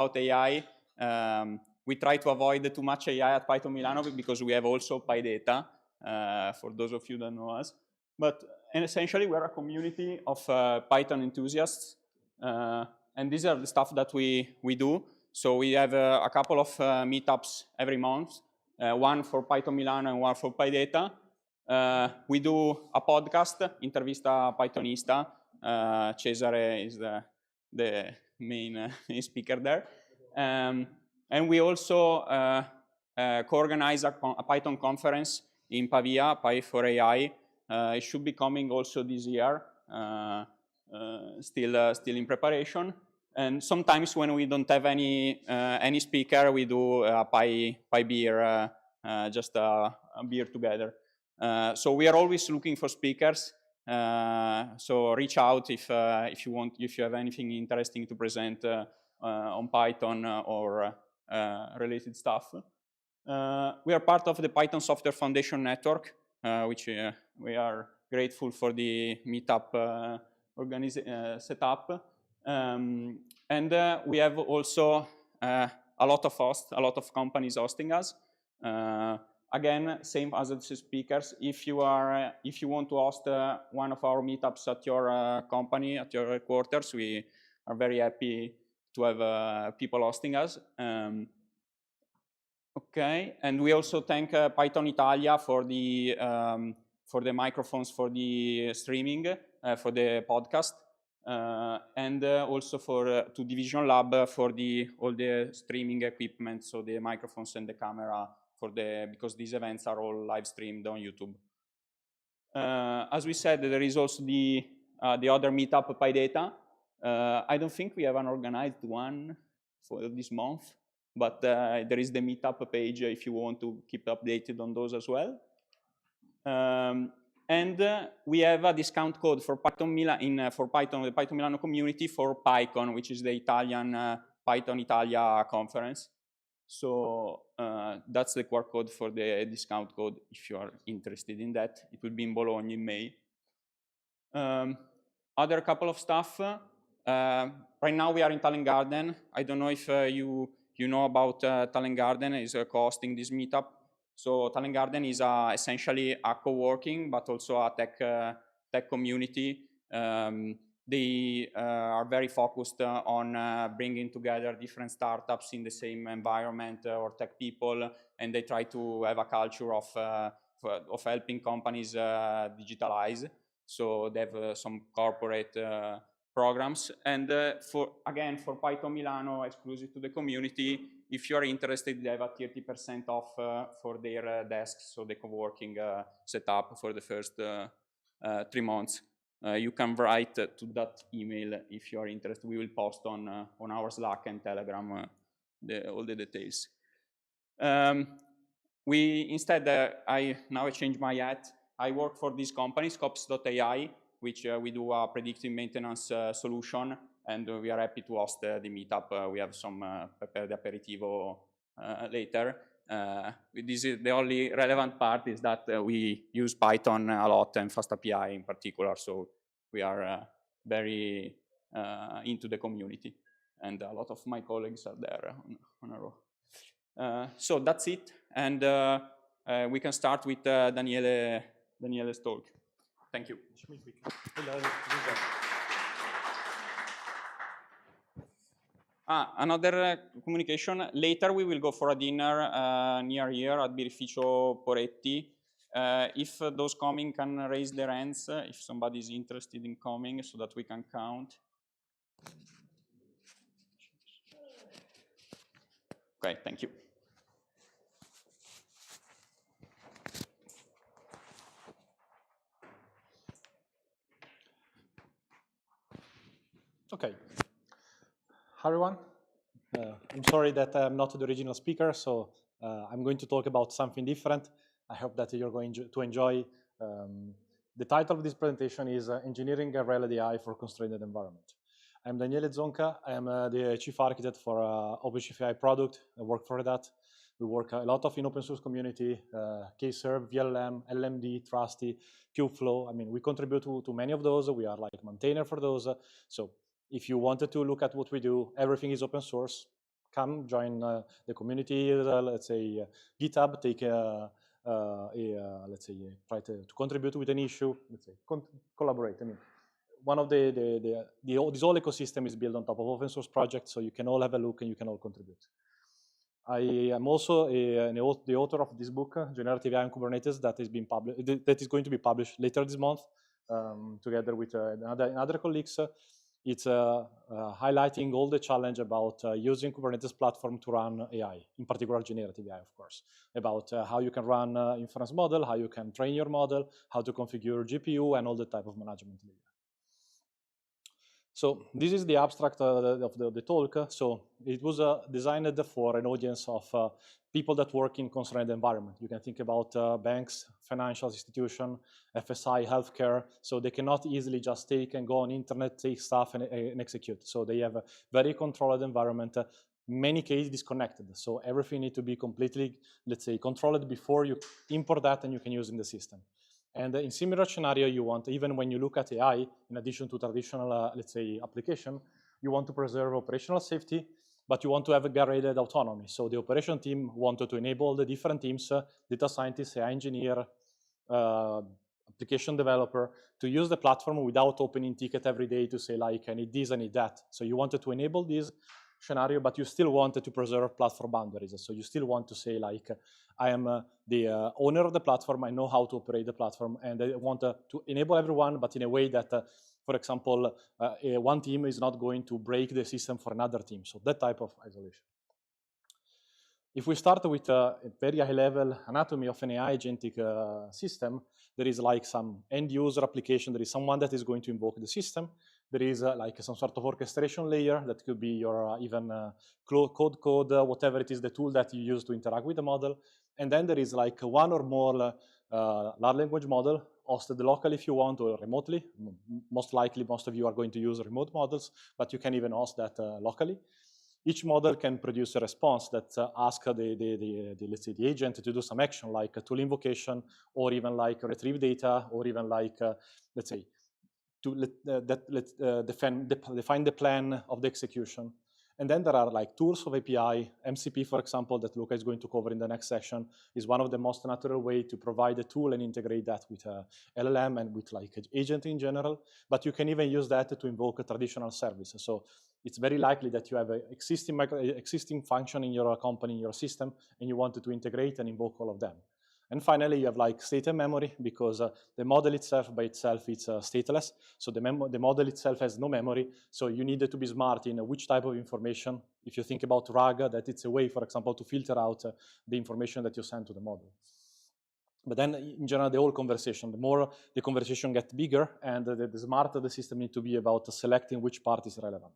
about AI. We try to avoid too much AI at Python Milano because we have also PyData, for those of you that know us. But essentially, we're a community of Python enthusiasts. And these are the stuff that we do. So we have a couple of meetups every month, one for Python Milano and one for PyData. We do a podcast, Intervista Pythonista. Cesare is the main speaker there. And we also co-organize a Python conference in Pavia, Pi for AI. It should be coming also this year, still in preparation. And sometimes when we don't have any speaker, we do a Pi beer, just a beer together. So we are always looking for speakers. So reach out if you have anything interesting to present on Python or related stuff. We are part of the Python Software Foundation Network, which we are grateful for the meetup setup. And we have also a lot of hosts, a lot of companies hosting us. Again, same as the speakers. If you want to host one of our meetups at your company, at your headquarters, we are very happy to have people hosting us. Okay, and we also thank Python Italia for the microphones for the streaming for the podcast, and also to Division Lab for all the streaming equipment, so the microphones and the camera because these events are all live streamed on YouTube. As we said, there is also the other meetup, PyData. I don't think we have an organized one for this month, but there is the meetup page if you want to keep updated on those as well. And we have a discount code for Python the Python Milano community for PyCon, which is the Italian Python Italia conference. So that's the QR code for the discount code if you are interested in that. It will be in Bologna in May. Other couple of stuff. Right now we are in Talent Garden. I don't know if you know about Talent Garden is hosting this meetup. So Talent Garden is essentially a co-working, but also a tech community. They are very focused on bringing together different startups in the same environment or tech people, and they try to have a culture of helping companies digitalize. So they have some corporate programs. And for Python Milano, exclusive to the community, if you are interested, they have a 30% off for their desks, so the co-working setup for the first 3 months. You can write to that email if you are interested. We will post on our Slack and Telegram all the details. I changed my hat. I work for this company, Scopes.ai, which we do a predictive maintenance solution, and we are happy to host the meetup. We have some prepared aperitivo later. This is the only relevant part is that we use Python a lot and FastAPI in particular, so we are very into the community, and a lot of my colleagues are there on a row. So that's it, and we can start with Daniele's talk. Thank you. Another communication. Later we will go for a dinner near here at Birrificio Poretti. If those coming can raise their hands, if somebody is interested in coming, so that we can count. Okay, thank you. Okay. Hi, everyone. I'm sorry that I'm not the original speaker, so I'm going to talk about something different. I hope that you're going to enjoy. The title of this presentation is Engineering Guardrailed AI for Constrained Environment. I'm Daniele Zonca. I'm the chief architect for OpenShift AI product. I work for that. We work a lot in open source community, Kserve, VLM, LMD, Trusty, Kubeflow. I mean, we contribute to many of those. We are like maintainer for those. So if you wanted to look at what we do, everything is open source. come join the community, let's say GitHub, take let's say try to contribute with an issue, let's say collaborate. I mean, one of this whole ecosystem is built on top of open source projects, so you can all have a look and you can all contribute. I am also the author of this book, Generative AI on Kubernetes, that is going to be published later this month, together with other colleagues. It's highlighting all the challenge about using Kubernetes platform to run AI, in particular generative AI, of course, about how you can run inference model, how you can train your model, how to configure GPU, and all the type of management layer. So this is the abstract of the talk. So it was designed for an audience of people that work in constrained environment. You can think about banks, financial institution, FSI, healthcare. So they cannot easily just take and go on internet, take stuff and execute. So they have a very controlled environment, many cases disconnected. So everything needs to be completely, let's say, controlled before you import that and you can use in the system. And in similar scenario, you want, even when you look at AI, in addition to traditional, let's say, application, you want to preserve operational safety, but you want to have a guardrailed autonomy. So the operation team wanted to enable the different teams, data scientists, AI engineer, application developer, to use the platform without opening ticket every day to say, like, I need this, I need that. So you wanted to enable this scenario, but you still wanted to preserve platform boundaries. So you still want to say, like, I am the owner of the platform, I know how to operate the platform, and I want to enable everyone, but in a way that, for example, one team is not going to break the system for another team. So that type of isolation. If we start with a very high-level anatomy of an AI agentic system, there is like some end-user application. There is someone that is going to invoke the system. There is like some sort of orchestration layer that could be your even code, whatever it is, the tool that you use to interact with the model. And then there is like one or more large language model hosted locally if you want, or remotely. Most likely, most of you are going to use remote models, but you can even host that locally. Each model can produce a response that asks let's say the agent to do some action, like a tool invocation, or even like retrieve data, or even like let's say to define the plan of the execution. And then there are like tools of API. MCP, for example, that Luca is going to cover in the next section, is one of the most natural way to provide a tool and integrate that with LLM and with like agent in general. But you can even use that to invoke a traditional service. So it's very likely that you have an existing function in your company, in your system, and you wanted to integrate and invoke all of them. And finally, you have like state and memory, because the model itself by itself is stateless. So the model itself has no memory. So you needed to be smart in which type of information. If you think about RAG, that it's a way, for example, to filter out the information that you send to the model. But then, in general, the whole conversation, the more the conversation gets bigger, and the smarter the system needs to be about selecting which part is relevant.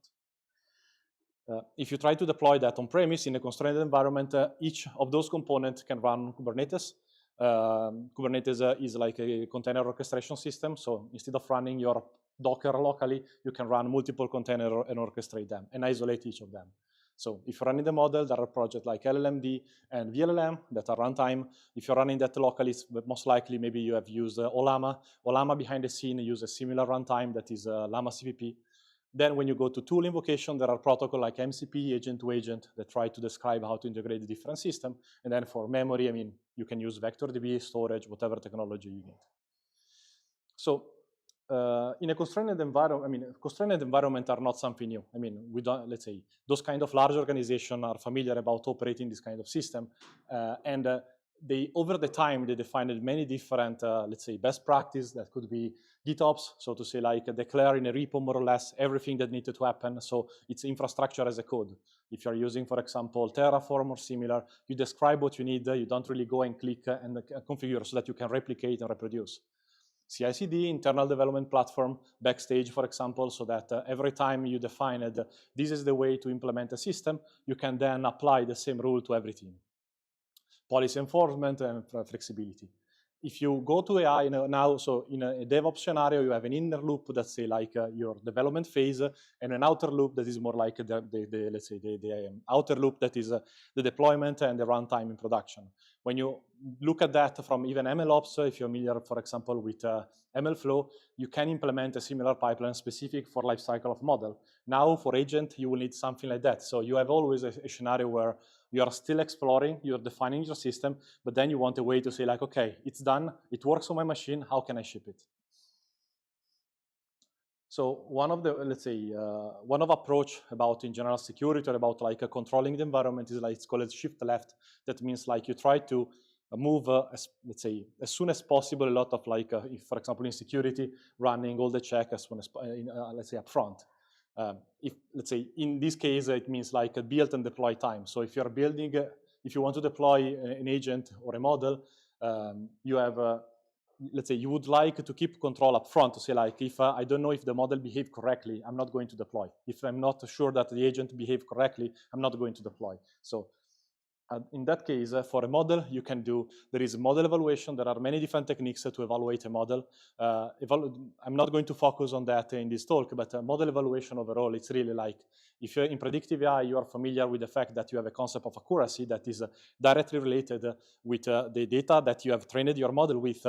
If you try to deploy that on-premise in a constrained environment, each of those components can run Kubernetes. Kubernetes is like a container orchestration system. So instead of running your Docker locally, you can run multiple containers and orchestrate them and isolate each of them. So if you're running the model, there are projects like LLMD and VLLM that are runtime. If you're running that locally, most likely maybe you have used Olama. Olama behind the scene uses a similar runtime that is Llama CVP. Then when you go to tool invocation, there are protocols like MCP, agent-to-agent, that try to describe how to integrate the different system. And then for memory, I mean, you can use VectorDB, storage, whatever technology you need. So in a constrained environment, I mean, constrained environments are not something new. I mean, we don't, let's say, those kind of large organizations are familiar about operating this kind of system. They, over the time, they defined many different, let's say, best practice that could be GitOps, so to say, like declare in a repo more or less everything that needed to happen. So it's infrastructure as a code. If you're using, for example, Terraform or similar, you describe what you need. You don't really go and click and configure so that you can replicate and reproduce. CI/CD, internal development platform, Backstage, for example, so that every time you define it, this is the way to implement a system, you can then apply the same rule to every team. Policy enforcement and flexibility. If you go to AI now, so in a DevOps scenario, you have an inner loop that's say like your development phase, and an outer loop that is more like let's say the outer loop that is the deployment and the runtime in production. When you look at that from even MLOps, if you're familiar, for example, with MLflow, you can implement a similar pipeline specific for lifecycle of model. Now for agent, you will need something like that. So you have always a scenario where you are still exploring, you're defining your system, but then you want a way to say like, okay, it's done, it works on my machine, how can I ship it? So one of the, let's say, one of approach about in general security or about like controlling the environment is like, it's called shift left. That means like you try to move, let's say, as soon as possible, a lot of like, if for example in security, running all the check as soon as, let's say, upfront. If, let's say, in this case, it means like a build and deploy time. So if you're building, if you want to deploy an agent or a model, you have, let's say, you would like to keep control up front to say like, if I don't know if the model behaved correctly, I'm not going to deploy. If I'm not sure that the agent behaved correctly, I'm not going to deploy. So in that case, for a model, you can do, there is model evaluation. There are many different techniques to evaluate a model. I'm not going to focus on that in this talk, but model evaluation overall, it's really like, if you're in predictive AI, you are familiar with the fact that you have a concept of accuracy that is directly related with the data that you have trained your model with.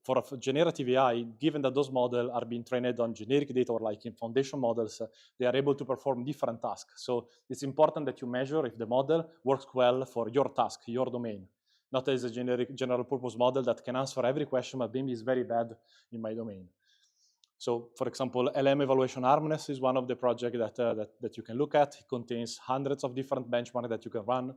For generative AI, given that those models are being trained on generic data or like in foundation models, they are able to perform different tasks. So it's important that you measure if the model works well for your task, your domain, not as a generic general purpose model that can answer every question, but maybe is very bad in my domain. So for example, LM evaluation harmless is one of the projects that you can look at. It contains hundreds of different benchmarks that you can run.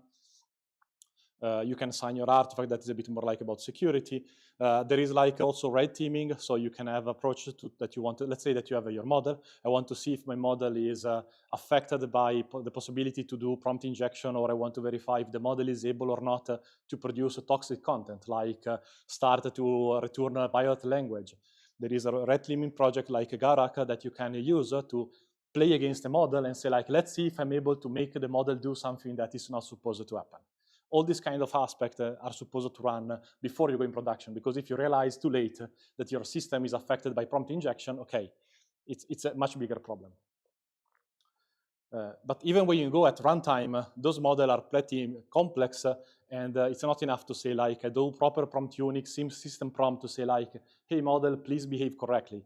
You can assign your artifact that is a bit more like about security. There is like also red teaming, so you can have approaches that you want to, let's say that you have your model. I want to see if my model is affected by the possibility to do prompt injection, or I want to verify if the model is able or not to produce toxic content, like start to return a violent language. There is a red teaming project like Guardrailed that you can use to play against the model and say like, let's see if I'm able to make the model do something that is not supposed to happen. All these kind of aspects are supposed to run before you go in production, because if you realize too late that your system is affected by prompt injection, okay, it's a much bigger problem. But even when you go at runtime, those models are pretty complex, and it's not enough to say like, do proper prompt tuning, system prompt to say like, hey model, please behave correctly.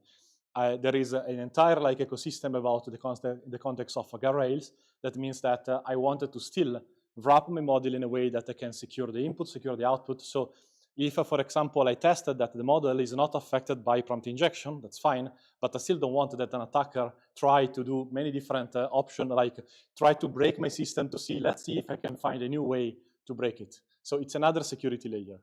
There is an entire like ecosystem about the context of guardrails. That means that I wanted to still wrap my model in a way that I can secure the input, secure the output. So if, for example, I tested that the model is not affected by prompt injection, that's fine, but I still don't want that an attacker try to do many different options, like try to break my system to see, let's see if I can find a new way to break it. So it's another security layer.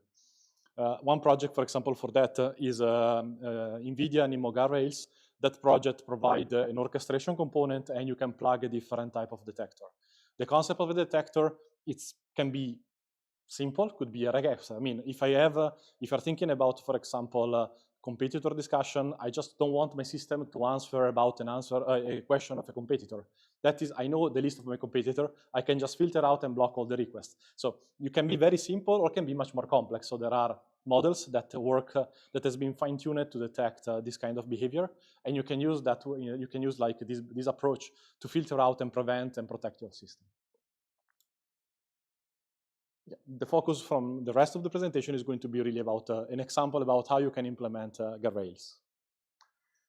One project, for example, for that is NVIDIA NeMo Guardrails. That project provides an orchestration component, and you can plug a different type of detector. The concept of a detector, it can be simple, could be a regex. I mean, if you're thinking about, for example, competitor discussion, I just don't want my system to answer about a question of a competitor. That is, I know the list of my competitor, I can just filter out and block all the requests. So you can be very simple or can be much more complex. So there are models that work, that has been fine-tuned to detect this kind of behavior. And you can use that, you can use like this approach to filter out and prevent and protect your system. Yeah, the focus from the rest of the presentation is going to be really about an example about how you can implement guardrails.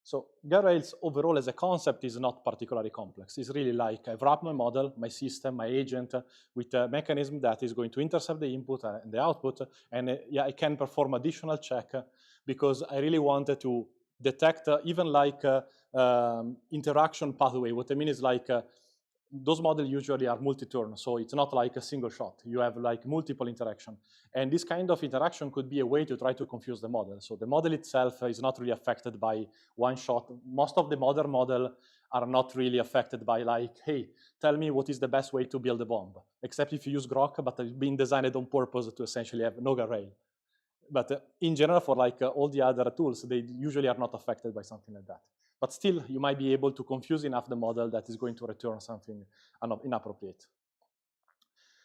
So guardrails overall as a concept is not particularly complex. It's really like I've wrapped my model, my system, my agent with a mechanism that is going to intercept the input and the output, and yeah, I can perform additional check because I really wanted to detect even like interaction pathway. What I mean is like those models usually are multi-turn, so it's not like a single shot. You have like multiple interaction. And this kind of interaction could be a way to try to confuse the model. So the model itself is not really affected by one shot. Most of the modern models are not really affected by like, hey, tell me what is the best way to build a bomb, except if you use Grok, but it's been designed on purpose to essentially have no guardrail. But in general, for like all the other tools, they usually are not affected by something like that. But still, you might be able to confuse enough the model that is going to return something inappropriate.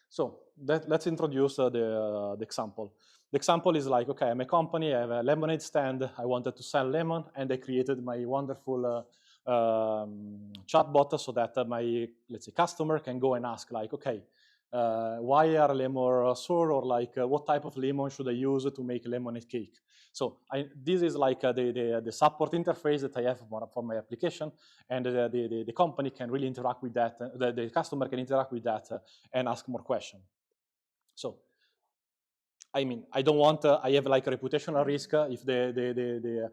So let's introduce the example. The example is like, okay, I'm a company, I have a lemonade stand, I wanted to sell lemon, and I created my wonderful chatbot so that my, let's say, customer can go and ask like, okay, why are lemon sour, or like what type of lemon should I use to make lemonade cake? So this is like the support interface that I have for my application, and the company can really interact with that. The customer can interact with that and ask more questions. So, I mean, I don't want. I have like a reputational risk if the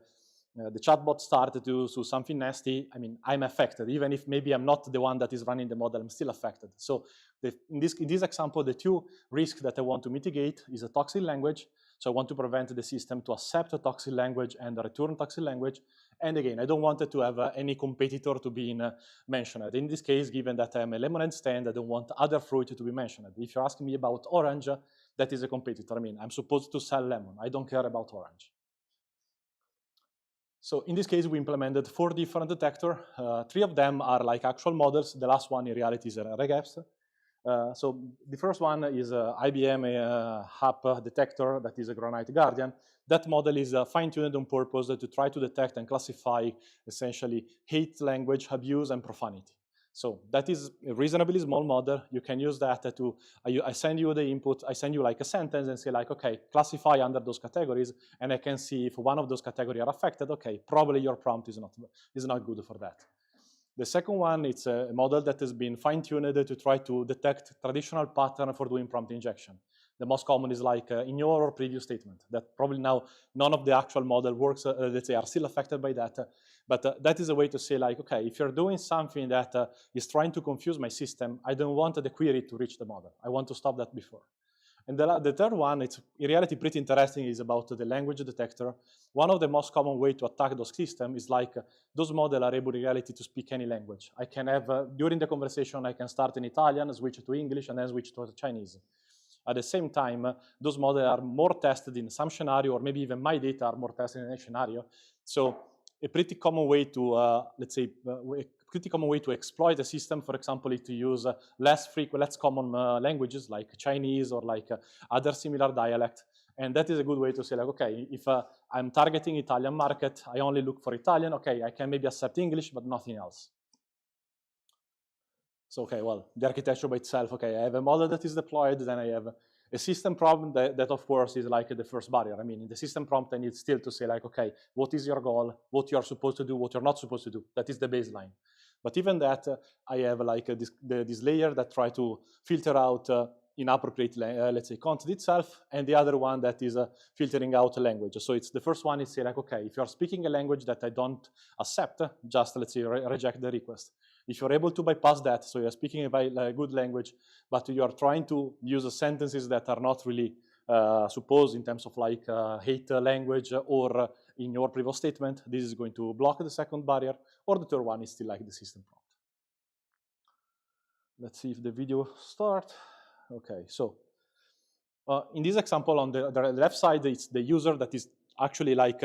chatbot started to do something nasty. I mean, I'm affected, even if maybe I'm not the one that is running the model. I'm still affected. So, in this example, the two risks that I want to mitigate is a toxic language. So I want to prevent the system to accept a toxic language and return toxic language. And again, I don't want it to have any competitor to be mentioned. In this case, given that I'm a lemonade stand, I don't want other fruit to be mentioned. If you're asking me about orange, that is a competitor. I mean, I'm supposed to sell lemon. I don't care about orange. So in this case, we implemented 4 different detectors. 3 of them are like actual models. The last one, in reality, is a regex. So the first one is IBM app detector that is a Granite Guardian. That model is fine-tuned on purpose to try to detect and classify essentially hate language, abuse, and profanity. So that is a reasonably small model. You can use that to, I send you the input, I send you like a sentence and say like, okay, classify under those categories, and I can see if one of those categories are affected, okay, probably your prompt is not good for that. The second one, it's a model that has been fine-tuned to try to detect traditional pattern for doing prompt injection. The most common is like ignore or previous statement. That probably now none of the actual model works, let's say, are still affected by that. But that is a way to say like, okay, if you're doing something that is trying to confuse my system, I don't want the query to reach the model. I want to stop that before. And the third one, it's in reality pretty interesting, is about the language detector. One of the most common way to attack those systems is like those models are able in reality to speak any language. I can have, during the conversation, I can start in Italian, switch to English, and then switch to Chinese. At the same time, those models are more tested in some scenario, or maybe even my data are more tested in a scenario. So a pretty common way to, let's say, pretty common way to exploit a system, for example, is to use less common languages like Chinese or like other similar dialect. And that is a good way to say like, okay, if I'm targeting Italian market, I only look for Italian, okay, I can maybe accept English, but nothing else. So, okay, well, the architecture by itself, okay, I have a model that is deployed, then I have a system problem that of course is like the first barrier. I mean, in the system prompt, I need still to say like, okay, what is your goal, what you are supposed to do, what you're not supposed to do. That is the baseline. But even that, I have like this layer that try to filter out inappropriate, let's say, content itself, and the other one that is filtering out a language. So it's the first one is say like, okay, if you're speaking a language that I don't accept, just let's say reject the request. If you're able to bypass that, so you're speaking a good language, but you are trying to use sentences that are not really supposed in terms of like hate language or in your previous statement, this is going to block the second barrier, or the third one is still like the system prompt. Let's see if the video starts. Okay, so in this example on the left side, it's the user that is actually like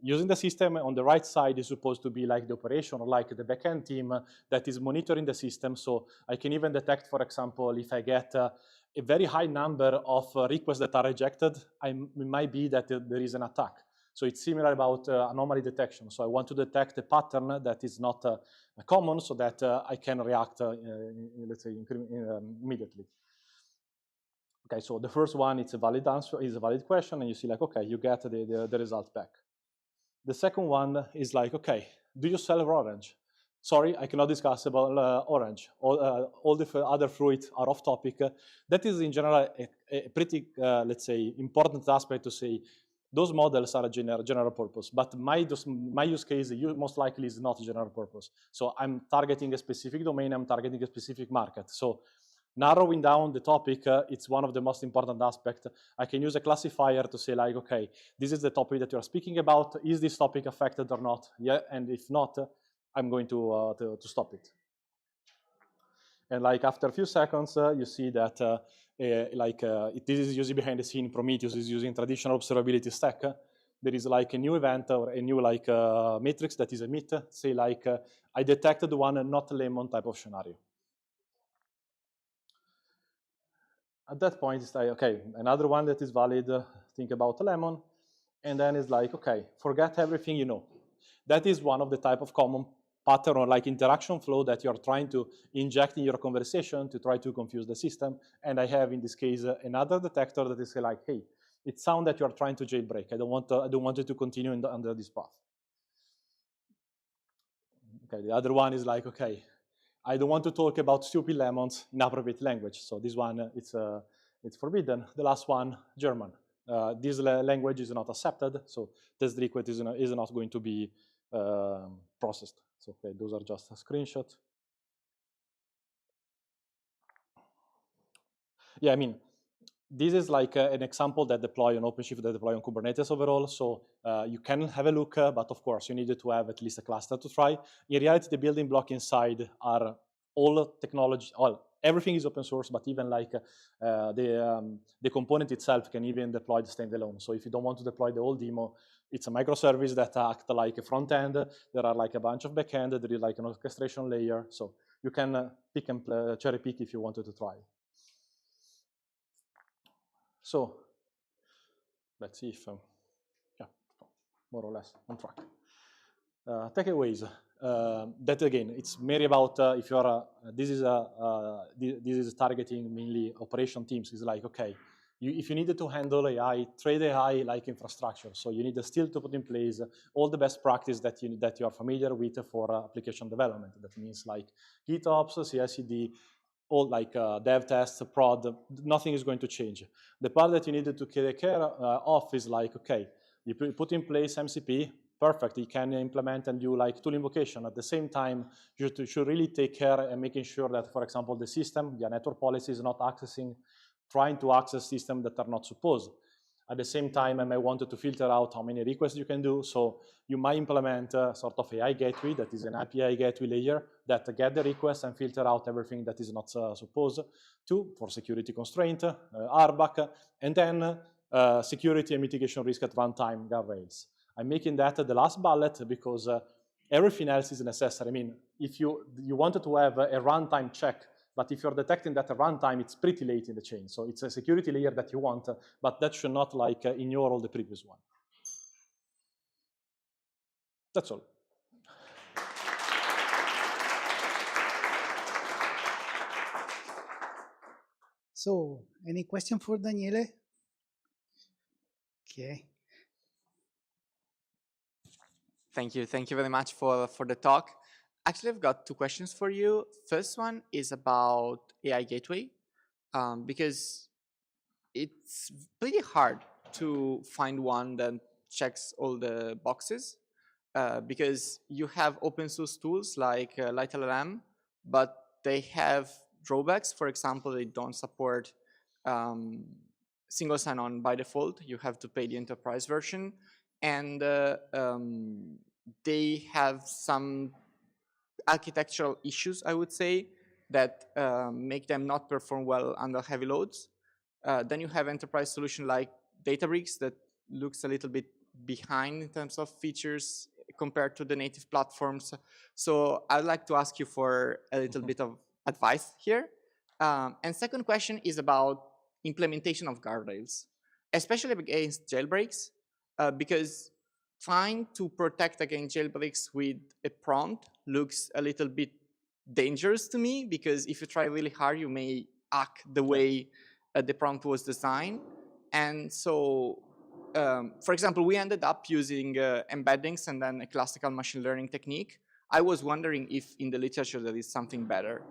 using the system. On the right side is supposed to be like the operation or like the backend team that is monitoring the system. So I can even detect, for example, if I get a very high number of requests that are rejected, it might be that there is an attack. So it's similar about anomaly detection. So I want to detect a pattern that is not common so that I can react, let's say, immediately. Okay, so the first one, it's a valid answer, is a valid question, and you see like, okay, you get the result back. The second one is like, okay, do you sell orange? Sorry, I cannot discuss about orange. All the other fruits are off topic. That is in general a pretty, let's say, important aspect to say. Those models are a general purpose, but my use case most likely is not general purpose. So I'm targeting a specific domain, I'm targeting a specific market. So narrowing down the topic, it's one of the most important aspects. I can use a classifier to say like, okay, this is the topic that you're speaking about. Is this topic affected or not? Yeah, and if not, I'm going to stop it. And like after a few seconds, you see that this is using behind the scene. Prometheus is using traditional observability stack. There is like a new event or a new like matrix that is emit. Say like I detected one not lemon type of scenario. At that point, it's like, okay, another one that is valid, think about a lemon. And then it's like, okay, forget everything you know. That is one of the type of common pattern or like interaction flow that you're trying to inject in your conversation to try to confuse the system. And I have, in this case, another detector that is like, hey, it sounds that you're trying to jailbreak. I don't want it to continue under this path. Okay, the other one is like, okay, I don't want to talk about stupid lemons in appropriate language. So this one, it's forbidden. The last one, German. This language is not accepted, so test request is not going to be processed. So okay, those are just a screenshot. Yeah, I mean, this is like an example that deploy on OpenShift, that deploy on Kubernetes overall. So you can have a look, but of course you needed to have at least a cluster to try. In reality, the building block inside are all technology, everything is open source, but even like the component itself can even deploy the standalone. So if you don't want to deploy the whole demo, it's a microservice that act like a front end. There are like a bunch of backend. There is like an orchestration layer. So you can pick and cherry pick if you wanted to try. So let's see if, yeah, more or less on track. Takeaways. That again, it's mainly about if you are. This is targeting mainly operation teams. It's like, okay, if you needed to handle AI, trade AI like infrastructure. So you need still to put in place all the best practice that you are familiar with for application development. That means like GitOps, CI/CD, all like dev tests, prod. Nothing is going to change. The part that you needed to take care of is like, okay, you put in place MCP. Perfect, you can implement and do like tool invocation. At the same time, you should really take care and making sure that, for example, the system, the network policy is not trying to access systems that are not supposed. At the same time, I may want to filter out how many requests you can do. So you might implement sort of AI gateway that is an API gateway layer that get the request and filter out everything that is not supposed to for security constraint, RBAC, and then security and mitigation risk at runtime guardrails. I'm making that the last bullet because everything else is necessary. I mean, if you wanted to have a runtime check, but if you're detecting that at runtime, it's pretty late in the chain. So it's a security layer that you want, but that should not like ignore all the previous one. That's all. So, any question for Daniele? Okay. Thank you very much for the talk. Actually, I've got two questions for you. First one is about AI Gateway, because it's pretty hard to find one that checks all the boxes, because you have open source tools like LiteLLM, but they have drawbacks. For example, they don't support single sign-on by default. You have to pay the enterprise version. And they have some architectural issues, I would say, that make them not perform well under heavy loads. Then you have enterprise solution like Databricks that looks a little bit behind in terms of features compared to the native platforms. So I'd like to ask you for a little bit of advice here. And second question is about implementation of guardrails, especially against jailbreaks, because trying to protect against jailbreaks with a prompt looks a little bit dangerous to me, because if you try really hard, you may hack the way the prompt was designed. And so, for example, we ended up using embeddings and then a classical machine learning technique. I was wondering if in the literature there is something better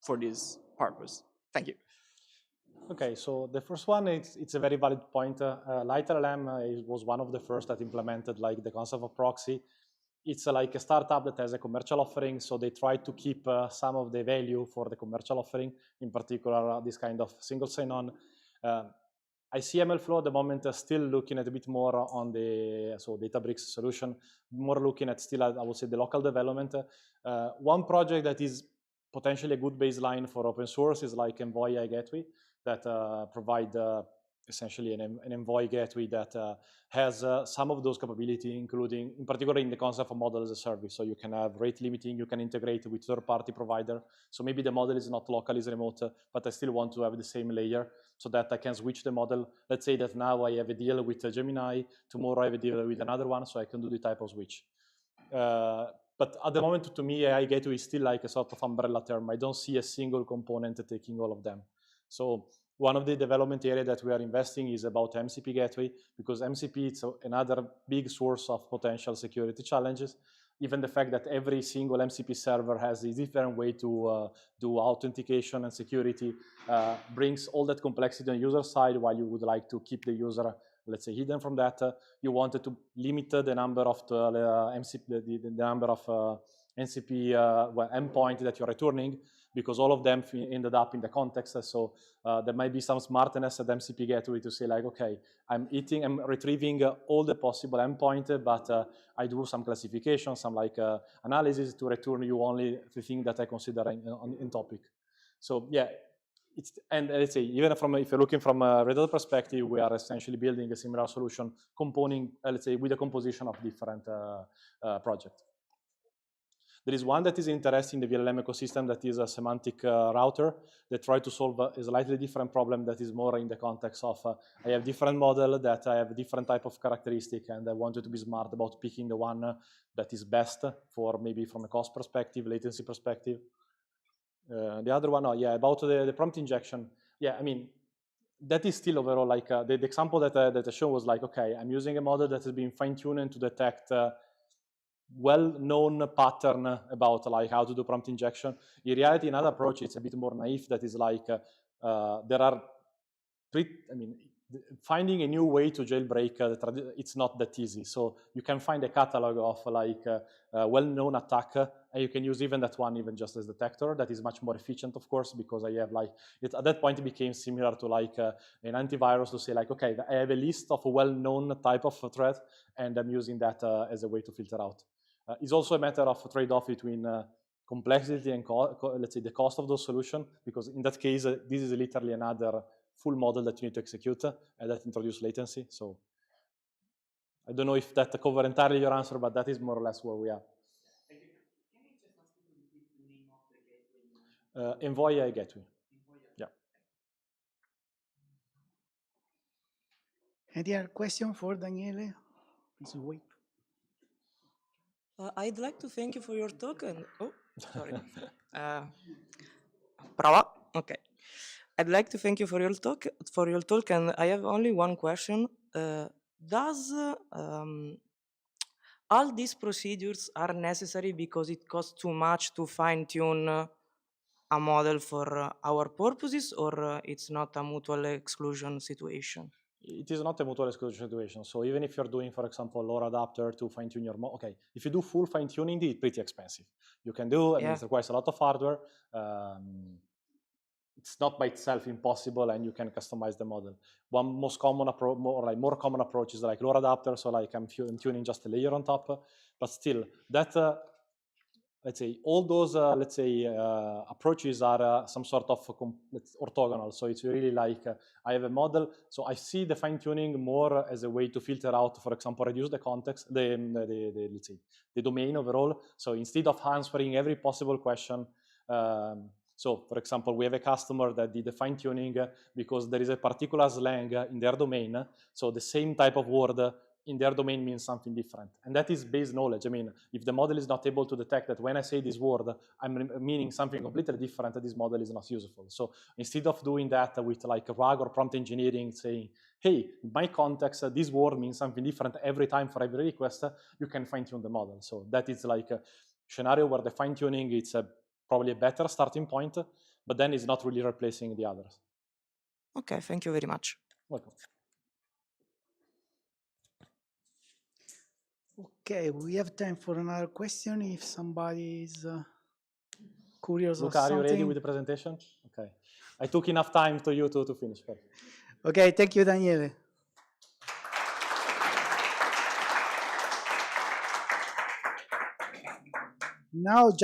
for this purpose. Thank you. Okay, so the first one, it's a very valid point. LiteLLM was one of the first that implemented like the concept of proxy. It's like a startup that has a commercial offering, so they try to keep some of the value for the commercial offering, in particular this kind of single sign-on. I see MLflow at the moment still looking at a bit more on the Databricks solution, more looking at still, I would say, the local development. One project that is potentially a good baseline for open source is like Envoy AI Gateway that provide essentially an Envoy gateway that has some of those capabilities, including, in particular, in the concept of model as a service. So you can have rate limiting, you can integrate with third-party provider. So maybe the model is not local, is remote, but I still want to have the same layer so that I can switch the model. Let's say that now I have a deal with Gemini, tomorrow I have a deal with another one, so I can do the type of switch. But at the moment, to me, AI gateway is still like a sort of umbrella term. I don't see a single component taking all of them. So one of the development areas that we are investing is about MCP gateway, because MCP is another big source of potential security challenges. Even the fact that every single MCP server has a different way to do authentication and security brings all that complexity on the user side, while you would like to keep the user, let's say, hidden from that. You wanted to limit the number of the number of MCP endpoint that you're returning, because all of them ended up in the context. So there might be some smartness at MCP gateway to say like, okay, I'm retrieving all the possible endpoint, but I do some classification, some like analysis to return you only the thing that I consider in topic. So yeah, and let's say, even if you're looking from a Red Hat perspective, we are essentially building a similar solution, let's say, with a composition of different projects. There is one that is interesting in the VLLM ecosystem that is a semantic router that tries to solve a slightly different problem that is more in the context of I have different model that I have different type of characteristic, and I wanted to be smart about picking the one that is best for maybe from a cost perspective, latency perspective. The other one, about the prompt injection. Yeah, I mean, that is still overall like the example that I showed was like, okay, I'm using a model that has been fine-tuned to detect well-known pattern about like how to do prompt injection. In reality, another approach, it's a bit more naive, that is like there are finding a new way to jailbreak, it's not that easy. So you can find a catalog of like well-known attack, and you can use even that one even just as detector. That is much more efficient, of course, because I have like, at that point it became similar to like an antivirus to say like, okay, I have a list of a well-known type of threat, and I'm using that as a way to filter out. It's also a matter of trade-off between complexity and let's say the cost of those solutions, because in that case, this is literally another full model that you need to execute and that introduces latency. So I don't know if that covers entirely your answer, but that is more or less where we are. Can I just ask you to repeat the name of the gateway? Envoy AI gateway. Yeah. Any other question for Daniele? Please wait. I'd like to thank you for your talk and sorry. Prova. Okay. I'd like to thank you for your talk, and I have only one question. Does all these procedures are necessary because it costs too much to fine-tune a model for our purposes, or it's not a mutual exclusion situation? It is not a mutual exclusion situation. So even if you're doing, for example, a LoRa adapter to fine-tune your model, okay, if you do full fine-tuning, it's pretty expensive. You can do, I mean, it requires a lot of hardware. It's not by itself impossible, and you can customize the model. One most common approach, more common approach is like LoRa adapter. So like I'm tuning just a layer on top, but still that, let's say, all those, approaches are some sort of orthogonal. So it's really like I have a model. So I see the fine tuning more as a way to filter out, for example, reduce the context, let's say, the domain overall. So instead of answering every possible question, so for example, we have a customer that did the fine tuning because there is a particular slang in their domain. So the same type of word in their domain means something different. And that is base knowledge. I mean, if the model is not able to detect that when I say this word, I'm meaning something completely different, this model is not useful. So instead of doing that with like RAG or prompt engineering, saying, hey, in my context, this word means something different every time for every request, you can fine tune the model. So that is like a scenario where the fine tuning, it's probably a better starting point, but then it's not really replacing the others. Okay, thank you very much. Welcome. Okay, we have time for another question if somebody is curious Luca, or are something. you ready with the presentation? Okay. I took enough time to you to finish. Okay, thank you, Daniele. Now just